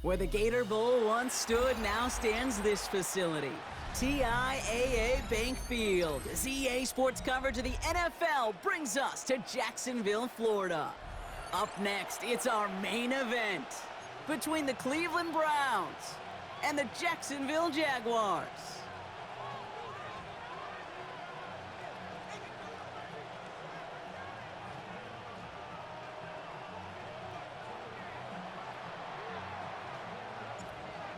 Where the Gator Bowl once stood, now stands this facility. TIAA Bank Field. As EA Sports coverage of the NFL brings us to Jacksonville, Florida. Up next, it's our main event between the Cleveland Browns and the Jacksonville Jaguars.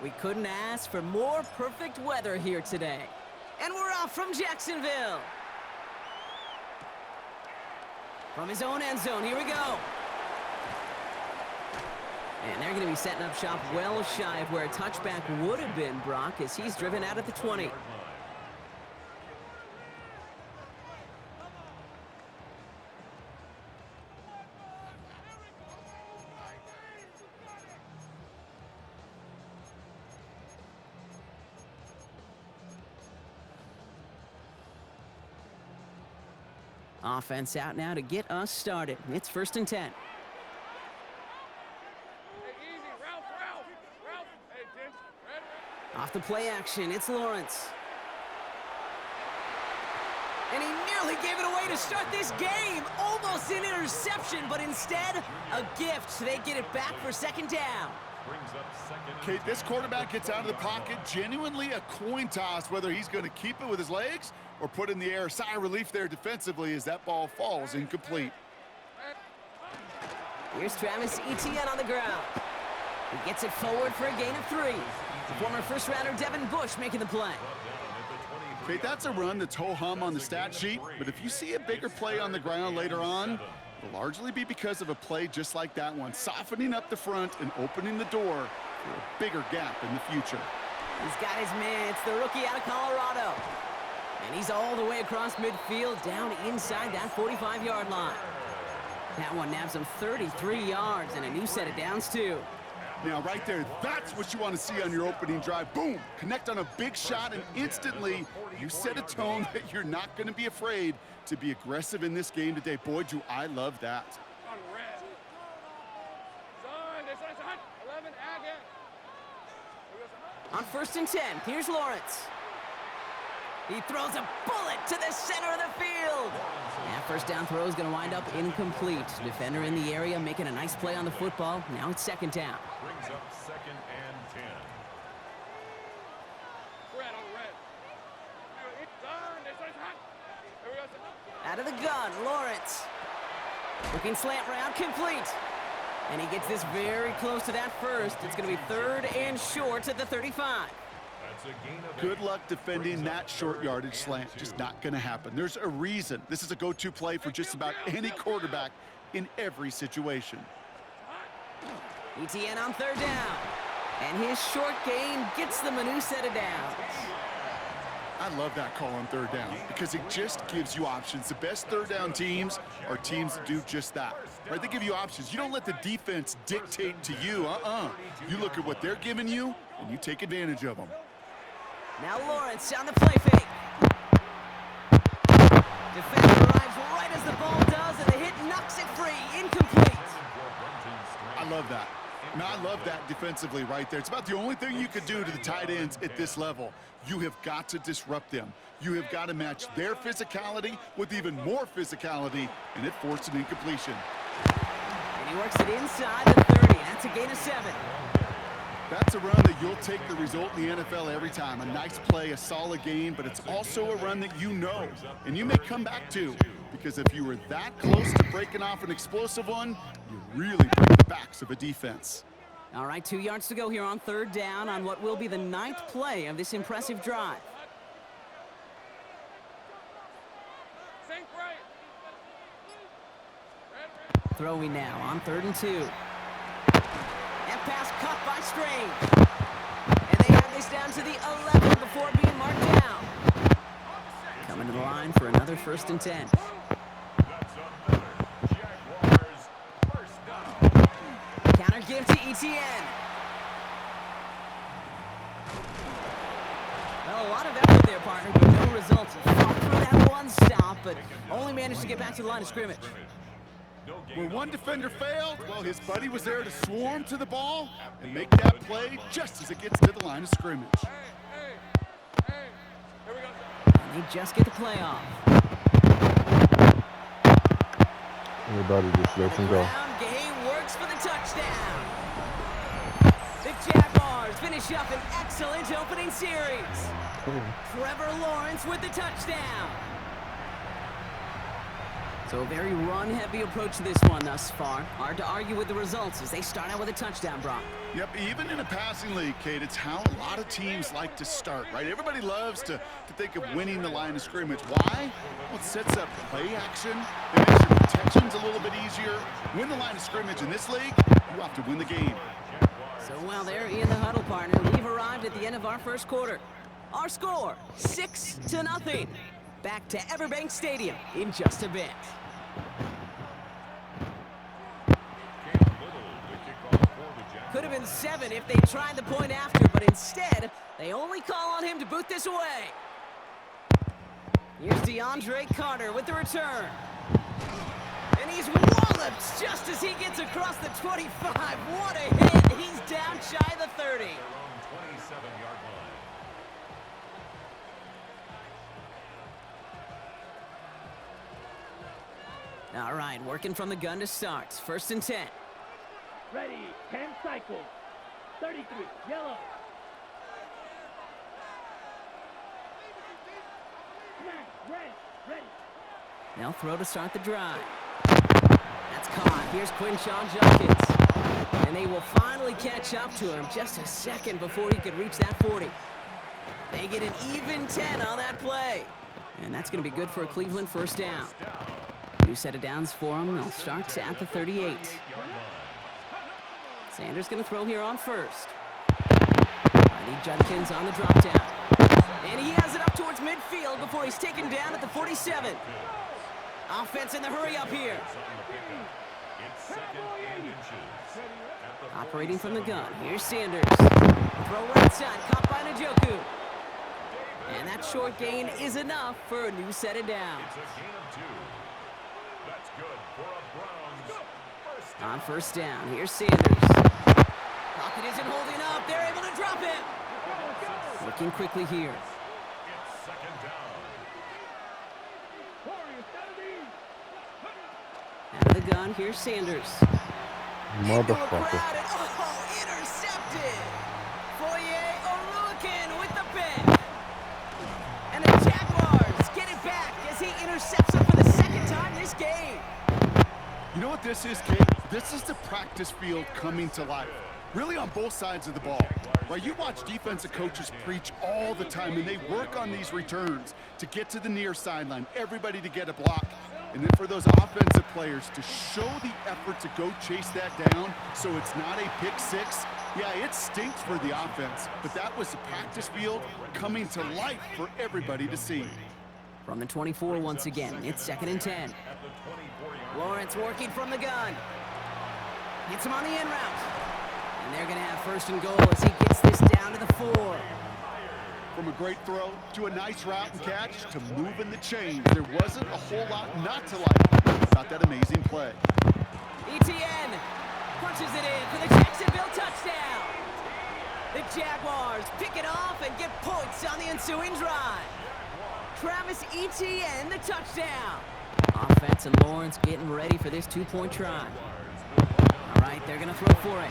We couldn't ask for more perfect weather here today. And we're off from Jacksonville. From his own end zone, here we go. And they're going to be setting up shop well shy of where a touchback would have been, Brock, as he's driven out at the 20. Offense out now to get us started. It's 1st and 10. Off the play action, it's Lawrence. And he nearly gave it away to start this game. Almost an interception, but instead, a gift. They get it back for 2nd down. Okay, this quarterback gets out of the pocket. Genuinely a coin toss whether he's going to keep it with his legs or put in the air. Sigh of relief there defensively as that ball falls incomplete. Here's Travis Etienne on the ground. He gets it forward for a gain of 3. The former first-rounder Devin Bush making the play. Okay, that's a run that's ho-hum on the stat sheet, but if you see a bigger play on the ground later on, it'll largely be because of a play just like that one, softening up the front and opening the door for a bigger gap in the future. He's got his man. It's the rookie out of Colorado. And he's all the way across midfield, down inside that 45-yard line. That one nabs him 33 yards and a new set of downs, too. Now, right there, that's what you want to see on your opening drive. Boom! Connect on a big shot, and instantly you set a tone that you're not going to be afraid to be aggressive in this game today. Boy, do I love that. On 1st and 10, here's Lawrence. He throws a bullet to the center of the field. That first down throw is going to wind up incomplete. Defender in the area making a nice play on the football. Now it's 2nd down. Brings up 2nd and 10. Out of the gun, Lawrence. Looking slant route, complete. And he gets this very close to that first. It's going to be 3rd and short at the 35. Good luck defending that short yardage slant. Just not going to happen. There's a reason. This is a go-to play for just about any quarterback in every situation. Etienne on 3rd down. And his short gain gets them a new set of downs. I love that call on 3rd down because it just gives you options. The best 3rd down teams are teams that do just that. Right? They give you options. You don't let the defense dictate to you. You look at what they're giving you, and you take advantage of them. Now Lawrence on the play fake. Defender arrives right as the ball does, and the hit knocks it free. Incomplete. I love that. Now, I love that defensively right there. It's about the only thing you could do to the tight ends at this level. You have got to disrupt them. You have got to match their physicality with even more physicality, and it forced an incompletion. And he works it inside the 30. That's a gain of 7. That's a run that you'll take the result in the NFL every time. A nice play, a solid game, but it's also a run that you know, and you may come back to, because if you were that close to breaking off an explosive one, you really break the backs of a defense. All right, 2 yards to go here on 3rd down on what will be the 9th play of this impressive drive. Throwing now on 3rd and 2. That pass caught by Strange. And they have this down to the 11 before being marked down. Coming to the line for another 1st and 10. Counter give to Etienne. Well, a lot of effort there, partner, but no results. He fought through that one stop, but only managed to get back to the line of scrimmage. Where one defender failed, well, his buddy was there to swarm to the ball and make that play just as it gets to the line of scrimmage. And they just get the play off. Everybody just let him go. Ground game works for the touchdown. The Jaguars finish up an excellent opening series. Trevor Lawrence with the touchdown. So a very run-heavy approach to this one thus far. Hard to argue with the results as they start out with a touchdown, Brock. Yep, even in a passing league, Kate, it's how a lot of teams like to start, right? Everybody loves to think of winning the line of scrimmage. Why? Well, it sets up play action. It makes your protections a little bit easier. Win the line of scrimmage in this league, you have to win the game. So while they're in the huddle, partner, we've arrived at the end of our first quarter. Our score, 6-0. Back to Everbank Stadium in just a bit. Could have been 7 if they tried the point after, but instead, they only call on him to boot this away. Here's DeAndre Carter with the return. And he's walloped just as he gets across the 25. What a hit. He's down shy of the 30. All right, working from the gun to start. 1st and 10. Ready, 10 cycles. 33, yellow. Red, ready. They'll throw to start the drive. That's caught. Here's Quinshawn Judkins. And they will finally catch up to him just a second before he could reach that 40. They get an even 10 on that play. And that's going to be good for a Cleveland 1st down. New set of downs for them. They'll start at the 38. Sanders going to throw here on 1st. Riley Judkins on the drop down. And he has it up towards midfield before he's taken down at the 47. Offense in the hurry up here. Operating from the gun. Here's Sanders. Throw right side. Caught by Njoku. And that short gain is enough for a new set of downs. On 1st down, here's Sanders. Pocket isn't holding up. They're able to drop it. Working quickly here. Out of the gun, here's Sanders. Motherfucker. Oh, intercepted. Foye Oluwakin with the pick. And the Jaguars get it back as he intercepts him for the 2nd time this game. You know what this is, Kate? This is the practice field coming to life, really on both sides of the ball. Right, you watch defensive coaches preach all the time, and they work on these returns to get to the near sideline, everybody to get a block. And then for those offensive players to show the effort to go chase that down so it's not a pick 6. Yeah, it stinks for the offense, but that was the practice field coming to life for everybody to see. From the 24 once again, it's 2nd and 10. Lawrence working from the gun. Gets him on the in route. And they're going to have 1st and goal as he gets this down to the 4. From a great throw to a nice route and catch to moving the chains, there wasn't a whole lot not to like about that amazing play. ETN punches it in for the Jacksonville touchdown. The Jaguars pick it off and get points on the ensuing drive. Travis Etienne, the touchdown. Offense and Lawrence getting ready for this 2-point try. All right, they're going to throw for it.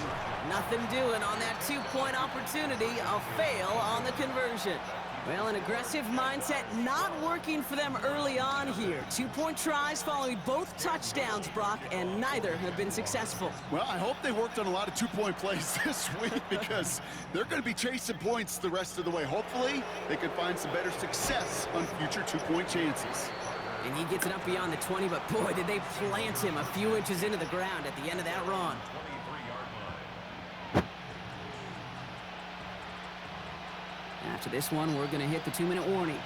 Nothing doing on that 2-point opportunity. A fail on the conversion. Well, an aggressive mindset not working for them early on here. 2-point tries following both touchdowns, Brock, and neither have been successful. Well, I hope they worked on a lot of 2-point plays this week because they're going to be chasing points the rest of the way. Hopefully, they can find some better success on future 2-point chances. And he gets it up beyond the 20, but boy, did they plant him a few inches into the ground at the end of that run. After this one, we're going to hit the 2-minute warning.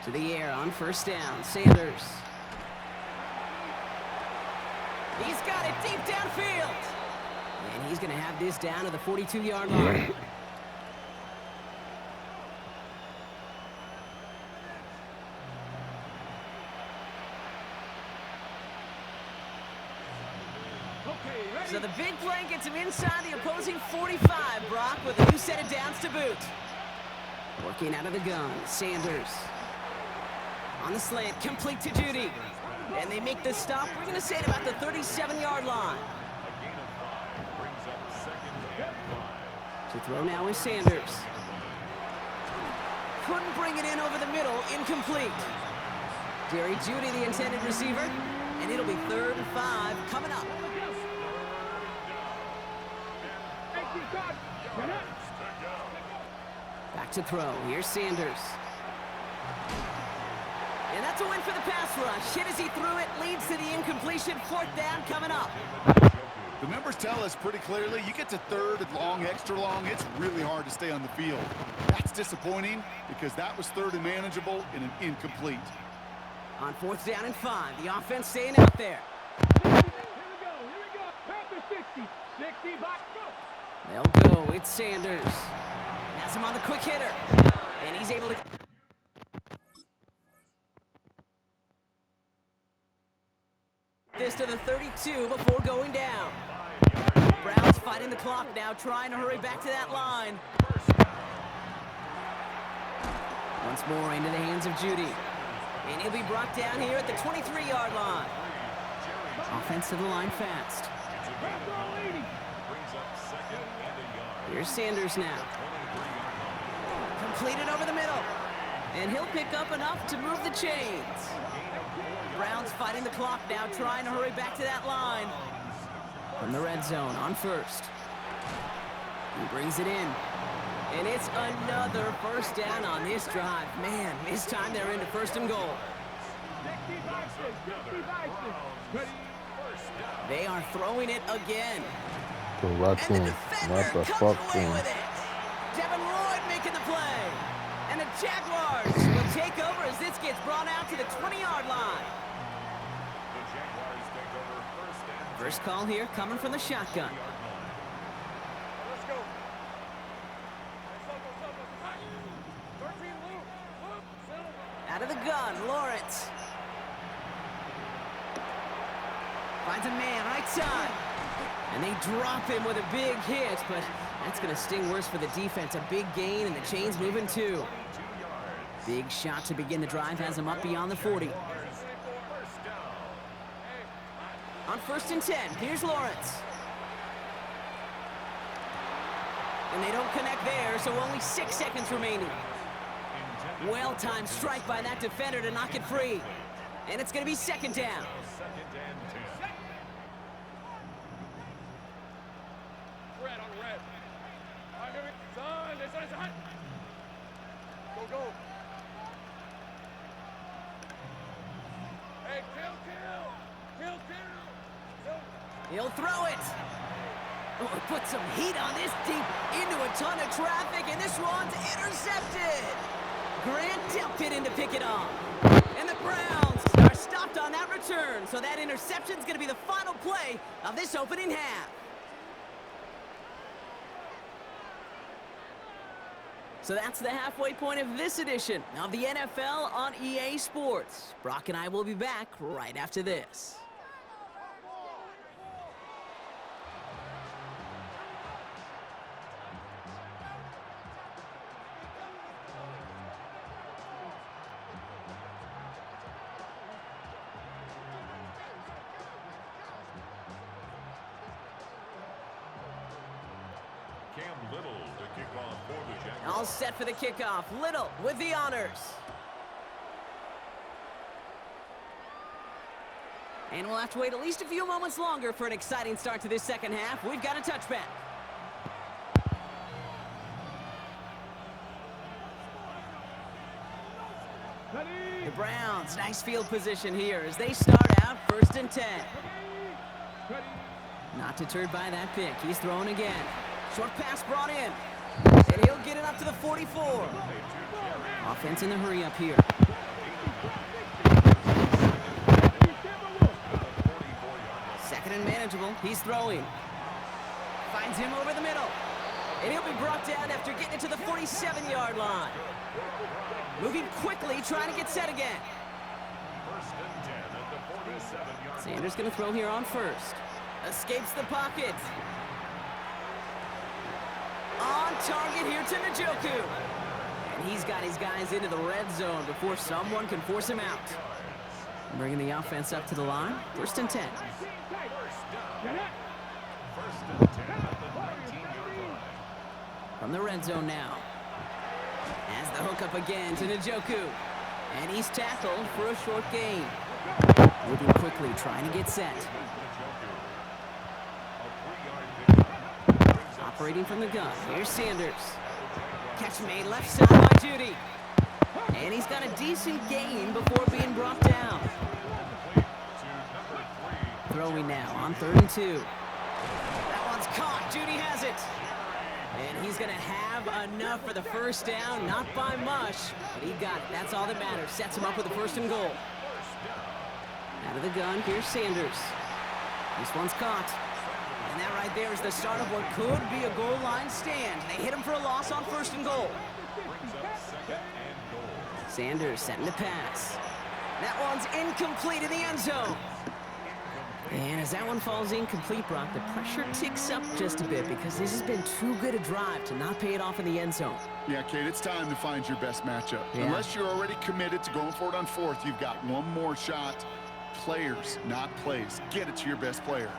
To the air on 1st down, Sanders. He's got it deep downfield. And he's going to have this down to the 42-yard line. So the big play gets him inside the opposing 45, Brock, with a new set of downs to boot. Working out of the gun, Sanders. On the slant, complete to Judy. And they make the stop, we're going to say at about the 37-yard line. To throw now is Sanders. Couldn't bring it in over the middle, incomplete. Jerry Judy, the intended receiver, and it'll be 3rd and 5 coming up. Back to throw, here's Sanders. And that's a win for the pass rush. Hit as he threw it, leads to the incompletion. 4th down coming up. The numbers tell us pretty clearly, you get to 3rd and long, extra long, it's really hard to stay on the field. That's disappointing because that was 3rd and manageable and an incomplete. On 4th down and 5, the offense staying out there. Here we go. Panther 60. 60, box, go. They'll go, it's Sanders. Has him on the quick hitter. And he's able to... this to the 32 before going down. Browns fighting the clock now, trying to hurry back to that line. Once more into the hands of Judy. And he'll be brought down here at the 23-yard line. Offense to the line fast. Here's Sanders now. Completed over the middle. And he'll pick up enough to move the chains. Browns fighting the clock now, trying to hurry back to that line. From the red zone on 1st. He brings it in. And it's another 1st down on this drive. Man, this time they're into 1st and goal. They are throwing it again. So right And the team, defender not the comes fuck away team. with it. Devin Lloyd making the play. And the Jaguars will take over as this gets brought out to the 20-yard line. First call here coming from the shotgun. Out of the gun, Lawrence. Finds a man right side. And they drop him with a big hit, but that's going to sting worse for the defense. A big gain, and the chain's moving too. Big shot to begin the drive has him up beyond the 40. On 1st and 10, here's Lawrence. And they don't connect there, so only 6 seconds remaining. Well-timed strike by that defender to knock it free. And it's going to be 2nd down. Red on red. Son. Go. Hey, kill. He'll throw it. Oh, it puts some heat on this deep into a ton of traffic, and this one's intercepted. Grant dumped it in to pick it off. And the Browns are stopped on that return, so that interception's going to be the final play of this opening half. So that's the halfway point of this edition of the NFL on EA Sports. Brock and I will be back right after this. All set for the kickoff. Little with the honors. And we'll have to wait at least a few moments longer for an exciting start to this second half. We've got a touchback. The Browns, nice field position here as they start out 1st and 10. Not deterred by that pick. He's throwing again. Short pass brought in. And he'll get it up to the 44. Offense in the hurry up here. Second and manageable. He's throwing. Finds him over the middle. And he'll be brought down after getting it to the 47-yard line. Moving quickly, trying to get set again. Sanders going to throw here on 1st. Escapes the pocket. On target here to Njoku. And he's got his guys into the red zone before someone can force him out. Bringing the offense up to the line. 1st and 10. From the red zone now. As the hook up again to Njoku. And he's tackled for a short gain. Moving quickly, trying to get set. Operating from the gun. Here's Sanders. Catch made left side by Judy. And he's got a decent gain before being brought down. Throwing now on 3rd and 2. That one's caught. Judy has it. And he's going to have enough for the first down. Not by much, but he got it. That's all that matters. Sets him up with a 1st and goal. Out of the gun, here's Sanders. This one's caught. And that right there is the start of what could be a goal line stand. They hit him for a loss on 1st and goal. Sanders setting the pass. That one's incomplete in the end zone. And as that one falls incomplete, Brock, the pressure ticks up just a bit because this has been too good a drive to not pay it off in the end zone. Yeah, Kate, it's time to find your best matchup. Yeah. Unless you're already committed to going for it on 4th, you've got one more shot. Players, not plays. Get it to your best player.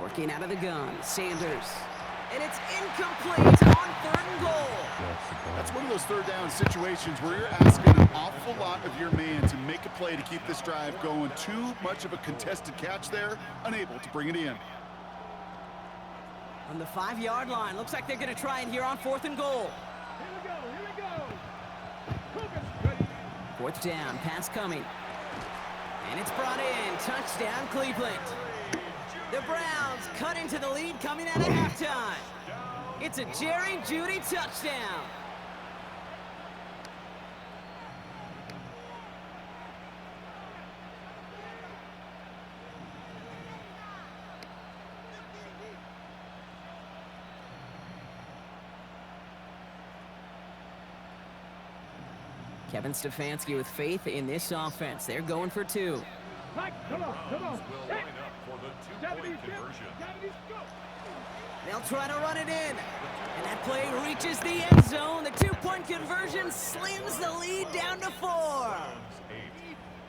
Working out of the gun, Sanders. And it's incomplete on 3rd and goal. That's one of those 3rd down situations where you're asking an awful lot of your man to make a play to keep this drive going. Too much of a contested catch there, unable to bring it in. On the 5-yard line, looks like they're going to try it here on 4th and goal. Here we go. 4th down, pass coming. And it's brought in, touchdown Cleveland. The Browns cut into the lead coming out of halftime. It's a Jerry Jeudy touchdown. Kevin Stefanski with faith in this offense. They're going for 2. Mike, come on. Will line up for the two-point conversion. They'll try to run it in. And that play reaches the end zone. The 2-point conversion slims the lead down to 4.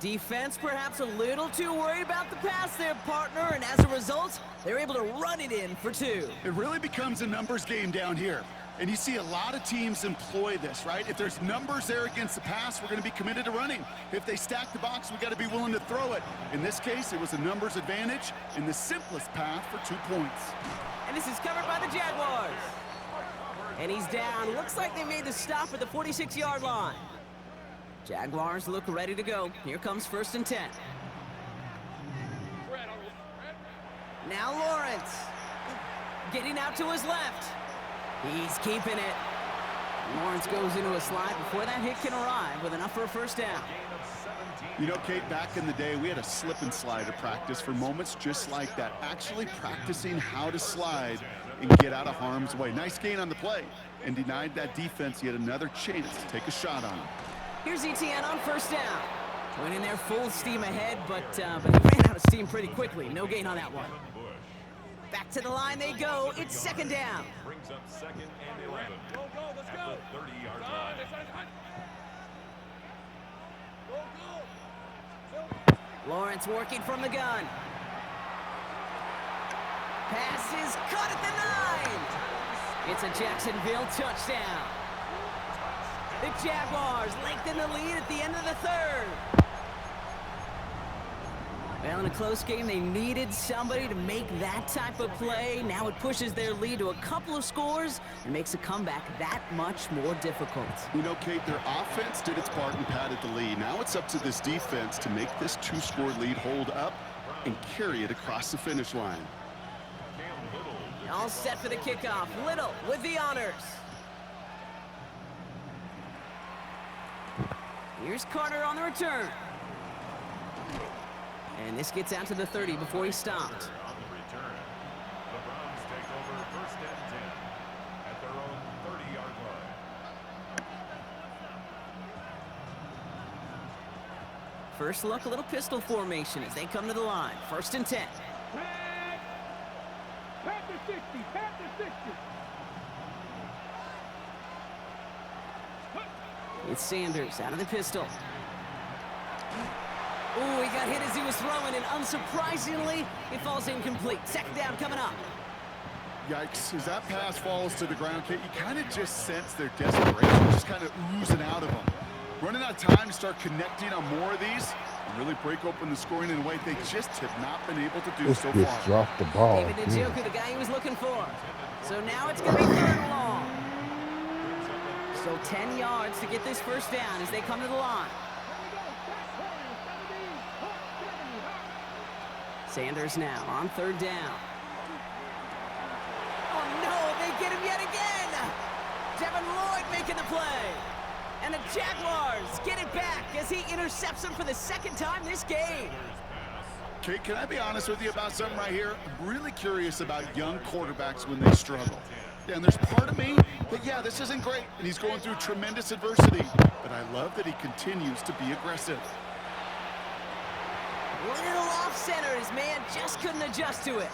Defense perhaps a little too worried about the pass there, partner. And as a result, they're able to run it in for 2. It really becomes a numbers game down here. And you see a lot of teams employ this, right? If there's numbers there against the pass, we're going to be committed to running. If they stack the box, we got to be willing to throw it. In this case, it was a numbers advantage and the simplest path for 2 points. And this is covered by the Jaguars. And he's down. Looks like they made the stop at the 46-yard line. Jaguars look ready to go. Here comes 1st and 10. Now Lawrence. Getting out to his left. He's keeping it. Lawrence goes into a slide before that hit can arrive with enough for a 1st down. You know, Kate, back in the day, we had a slip and slide at practice for moments just like that. Actually practicing how to slide and get out of harm's way. Nice gain on the play and denied that defense yet another chance to take a shot on him. Here's ETN on 1st down. Went in there full steam ahead, but he ran out of steam pretty quickly. No gain on that one. Back to the line they go. It's 2nd down. Brings up 2nd and 11. Go, let's go. At the 30-yard line. Lawrence working from the gun. Pass is caught at the 9. It's a Jacksonville touchdown. The Jaguars lengthen the lead at the end of the 3rd. Well, in a close game, they needed somebody to make that type of play. Now it pushes their lead to a couple of scores and makes a comeback that much more difficult. You know, Kate, their offense did its part and padded the lead. Now it's up to this defense to make this 2-score lead hold up and carry it across the finish line. All set for the kickoff. Little with the honors. Here's Carter on the return. And this gets out to the 30 before he stopped. On the return, the Browns take over 1st and 10 at their own 30-yard line. First look, a little pistol formation as they come to the line. 1st and 10. Pat the 60. Pat the 60. It's Sanders out of the pistol. Oh, he got hit as he was throwing, and unsurprisingly, it falls incomplete. 2nd down coming up. Yikes, as that pass falls to the ground, Kate, you kind of just sense their desperation just kind of oozing out of them. Running out of time to start connecting on more of these and really break open the scoring in a way they just have not been able to do This so bitch far. dropped the ball. David Njoku, the guy he was looking for. So now it's going to be 3rd and long. So 10 yards to get this 1st down as they come to the line. Sanders now on 3rd down. Oh no, they get him yet again! Devin Lloyd making the play. And the Jaguars get it back as he intercepts him for the 2nd time this game. Kate, can I be honest with you about something right here? I'm really curious about young quarterbacks when they struggle. Yeah, and there's part of me that, yeah, this isn't great, and he's going through tremendous adversity. But I love that he continues to be aggressive. Little off-center, his man just couldn't adjust to it.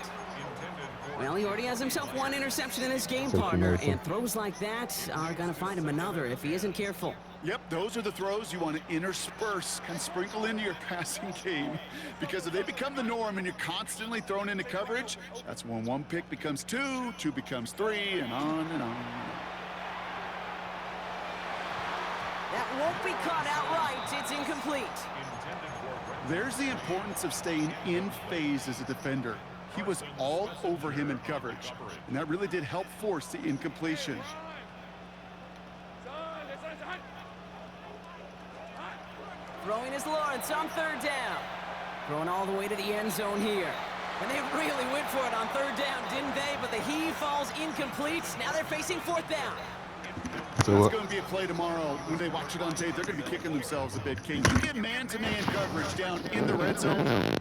Well, he already has himself 1 interception in his game, partner, and throws like that are going to find him another if he isn't careful. Yep, those are the throws you want to intersperse, kind of sprinkle into your passing game. Because if they become the norm and you're constantly thrown into coverage, that's when 1 pick becomes 2, 2 becomes 3, and on and on. That won't be caught outright. It's incomplete. There's the importance of staying in phase as a defender. He was all over him in coverage, and that really did help force the incompletion. Throwing is Lawrence on 3rd down. Throwing all the way to the end zone here. And they really went for it on 3rd down, didn't they? But the heave falls incomplete. Now they're facing 4th down. So that's going to be a play tomorrow. When they watch it on tape, they're going to be kicking themselves a bit. King, you get man-to-man coverage down in the red zone.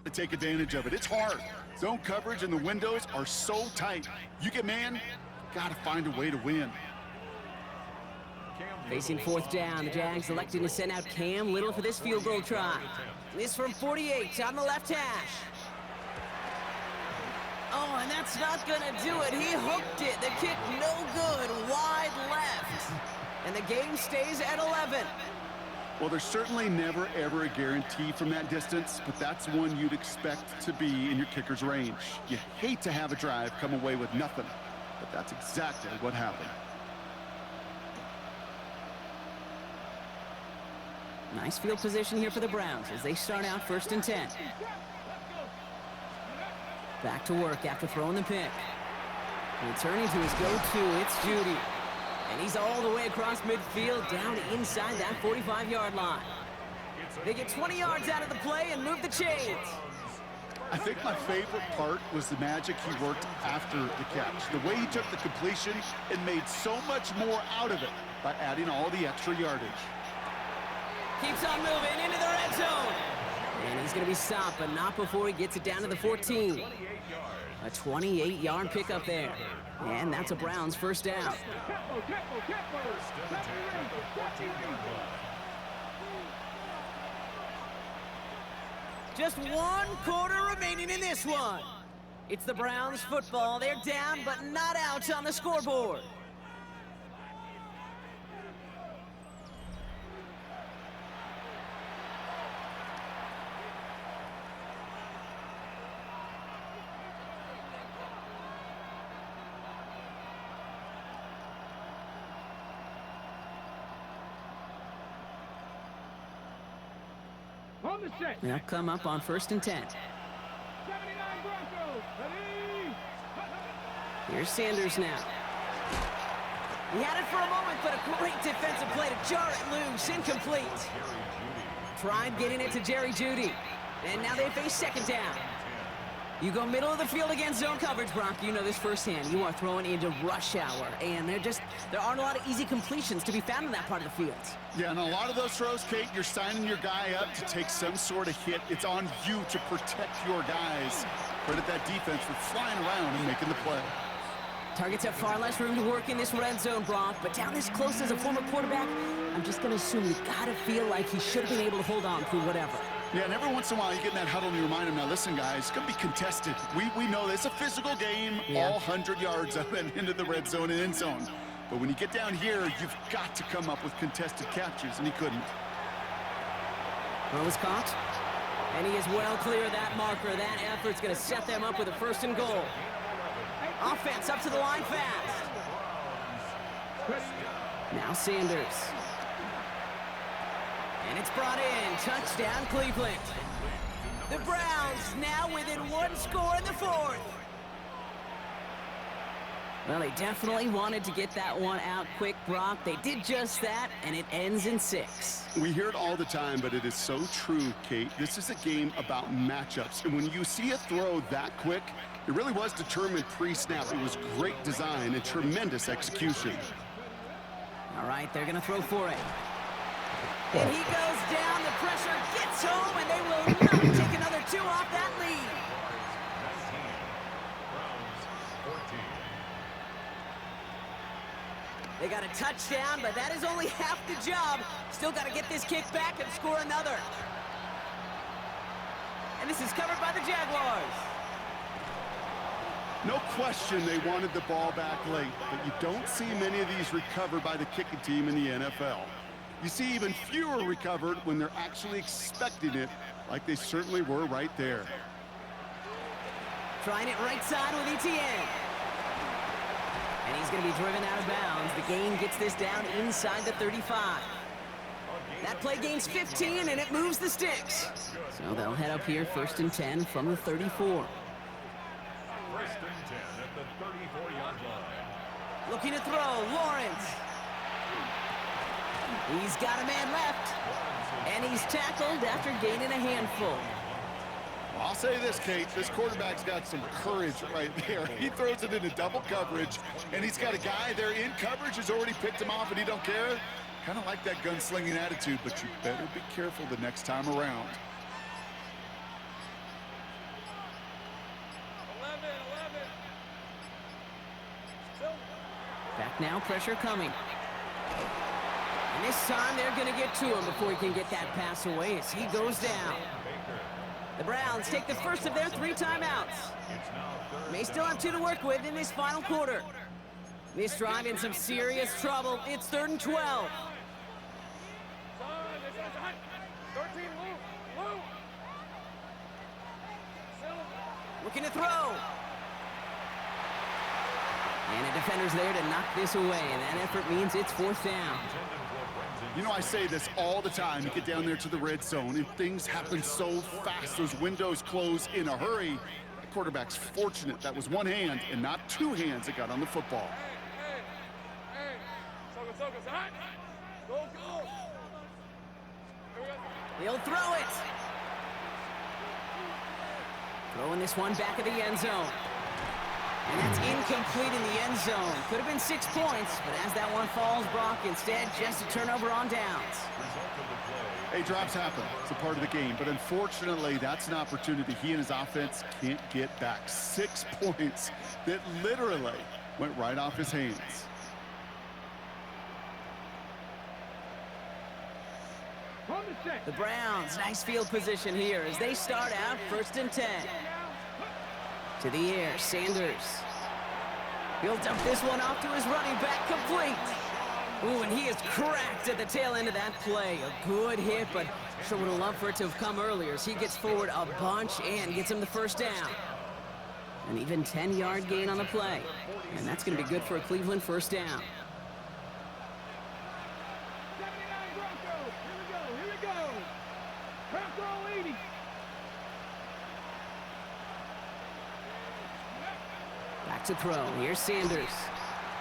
To take advantage of it. It's hard. Zone coverage and the windows are so tight. You get man, gotta find a way to win. Facing 4th down, the Jags electing to send out Cam Little for this field goal try. This from 48 on the left hash. Oh, and that's not gonna do it. He hooked it. The kick no good, wide left. And the game stays at 11. Well, there's certainly never, ever a guarantee from that distance, but that's one you'd expect to be in your kicker's range. You hate to have a drive come away with nothing, but that's exactly what happened. Nice field position here for the Browns as they start out 1st and 10. Back to work after throwing the pick. Returning to his go-to, it's Judy. And he's all the way across midfield, down inside that 45-yard line. They get 20 yards out of the play and move the chains. I think my favorite part was the magic he worked after the catch. The way he took the completion and made so much more out of it by adding all the extra yardage. Keeps on moving into the red zone. And he's going to be stopped, but not before he gets it down to the 14. A 28-yard pickup there. And that's a Browns first down. Tempo, tempo, tempo. Set the range, set the range. Just 1 quarter remaining in this one. It's the Browns football. They're down, but not out on the scoreboard. On the set. They'll come up on 1st and 10. 79 Broncos. Ready? Here's Sanders now. He had it for a moment, but a great defensive play to jar it loose. Incomplete. Tried getting it to Jerry Jeudy. And now they face 2nd down. You go middle of the field against zone coverage, Brock. You know this firsthand. You are throwing into rush hour. And there aren't a lot of easy completions to be found in that part of the field. Yeah, and a lot of those throws, Kate, you're signing your guy up to take some sort of hit. It's on you to protect your guys. Credit that defense for flying around and making the play. Targets have far less room to work in this red zone, Brock. But down this close as a former quarterback, I'm just going to assume you got to feel like he should have been able to hold on through whatever. Yeah, and every once in a while you get in that huddle and you remind him, now listen, guys, it's going to be contested. We know this. It's a physical game, all 100 yards up and into the red zone and end zone. But when you get down here, you've got to come up with contested captures, and he couldn't. Throw is caught. And he is well clear of that marker. That effort's going to set them up with a 1st and goal. Offense up to the line fast. Now Sanders. And it's brought in. Touchdown, Cleveland. The Browns now within 1 score in the 4th. Well, they definitely wanted to get that one out quick, Brock. They did just that, and it ends in 6. We hear it all the time, but it is so true, Kate. This is a game about matchups. And when you see a throw that quick, it really was determined pre-snap. It was great design and tremendous execution. All right, they're going to throw for it. And he goes down, the pressure gets home, and they will not take another 2 off that lead. They got a touchdown, but that is only half the job. Still got to get this kick back and score another. And this is covered by the Jaguars. No question they wanted the ball back late, but you don't see many of these recovered by the kicking team in the NFL. You see even fewer recovered when they're actually expecting it, like they certainly were right there. Trying it right side with Etienne. And he's going to be driven out of bounds. The gain gets this down inside the 35. That play gains 15, and it moves the sticks. So they'll head up here 1st and 10 from the 34. 1st and 10 at the 34-yard line. Looking to throw, Lawrence. He's got a man left, and he's tackled after gaining a handful. Well, I'll say this, Kate, this quarterback's got some courage right there. He throws it into double coverage, and he's got a guy there in coverage who's already picked him off, and he don't care. Kind of like that gunslinging attitude, but you better be careful the next time around. 11. Back now, pressure coming. And this time they're going to get to him before he can get that pass away as he goes down. The Browns take the first of their 3 timeouts. May still have 2 to work with in this final quarter. This drive in some serious trouble. It's 3rd and 12. 13, Lou. Looking to throw. And a defender's there to knock this away, and that effort means it's 4th down. You know, I say this all the time. You get down there to the red zone, and things happen so fast. Those windows close in a hurry. The quarterback's fortunate that was one hand and not 2 hands that got on the football. Hey. Go. He'll throw it. Throwing this one back of the end zone. And that's incomplete in the end zone. Could have been 6 points, but as that one falls, Brock, instead just a turnover on downs. Hey, drops happen. It's a part of the game. But unfortunately, that's an opportunity he and his offense can't get back. 6 points that literally went right off his hands. The Browns, nice field position here as they start out 1st and 10. To the air, Sanders. He'll dump this one off to his running back, complete. Ooh, and he is cracked at the tail end of that play. A good hit, but sure would have loved for it to have come earlier as he gets forward a bunch and gets him the 1st down. An even 10-yard gain on the play. And that's going to be good for a Cleveland 1st down. Back to throw. Here's Sanders.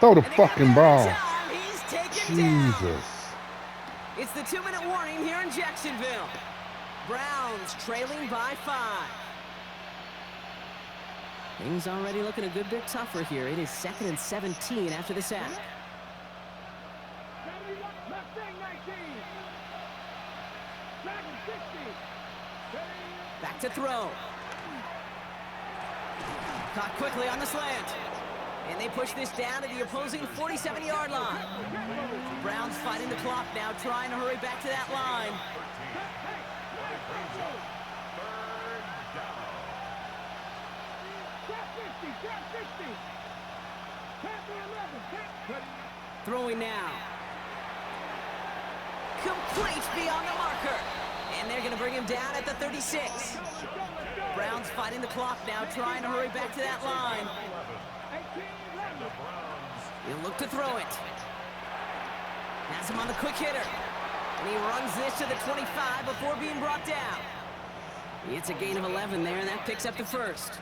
Throw the fucking ball. He's taken down. Jesus. It's the 2-minute warning here in Jacksonville. Browns trailing by 5. Things already looking a good bit tougher here. It is 2nd and 17 after the sack. Back to throw. Caught quickly on the slant. And they push this down to the opposing 47-yard line. Browns fighting the clock now, trying to hurry back to that line. Throwing now. Complete beyond the marker. And they're going to bring him down at the 36. Browns fighting the clock now, trying to hurry back to that line. He'll look to throw it. Has him on the quick hitter. And he runs this to the 25 before being brought down. It's a gain of 11 there, and that picks up the 1st.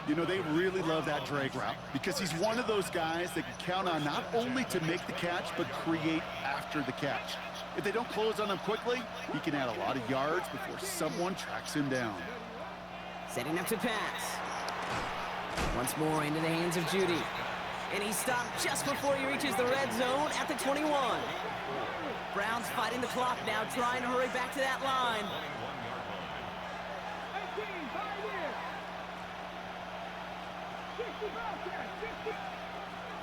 You know, they really love that drag route because he's one of those guys that can count on not only to make the catch, but create after the catch. If they don't close on him quickly, he can add a lot of yards before someone tracks him down. Setting up to pass. Once more into the hands of Judy. And he's stopped just before he reaches the red zone at the 21. Browns fighting the clock now, trying to hurry back to that line.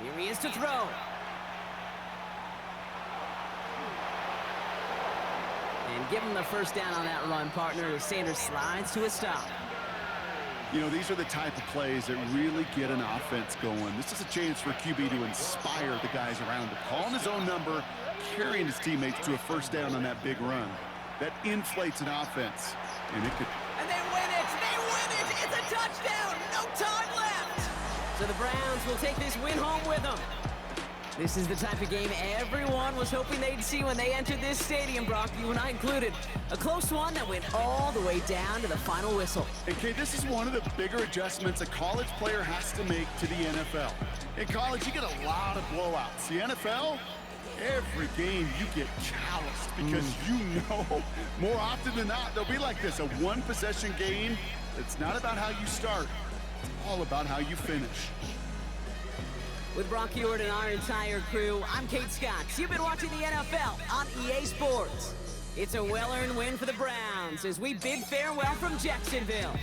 Here he is to throw. And give him the 1st down on that run, partner, as Sanders slides to a stop. You know, these are the type of plays that really get an offense going. This is a chance for QB to inspire the guys around him. Calling his own number, carrying his teammates to a 1st down on that big run. That inflates an offense. And it could... And they win it! They win it! It's a touchdown! No time left! So the Browns will take this win home with them. This is the type of game everyone was hoping they'd see when they entered this stadium, Brock, you and I included. A close one that went all the way down to the final whistle. Okay, this is one of the bigger adjustments a college player has to make to the NFL. In college, you get a lot of blowouts. The NFL, every game you get calloused because you know more often than not they'll be like this, a one-possession game. It's not about how you start. It's all about how you finish. With Brock Ewart and our entire crew, I'm Kate Scott. You've been watching the NFL on EA Sports. It's a well-earned win for the Browns as we bid farewell from Jacksonville.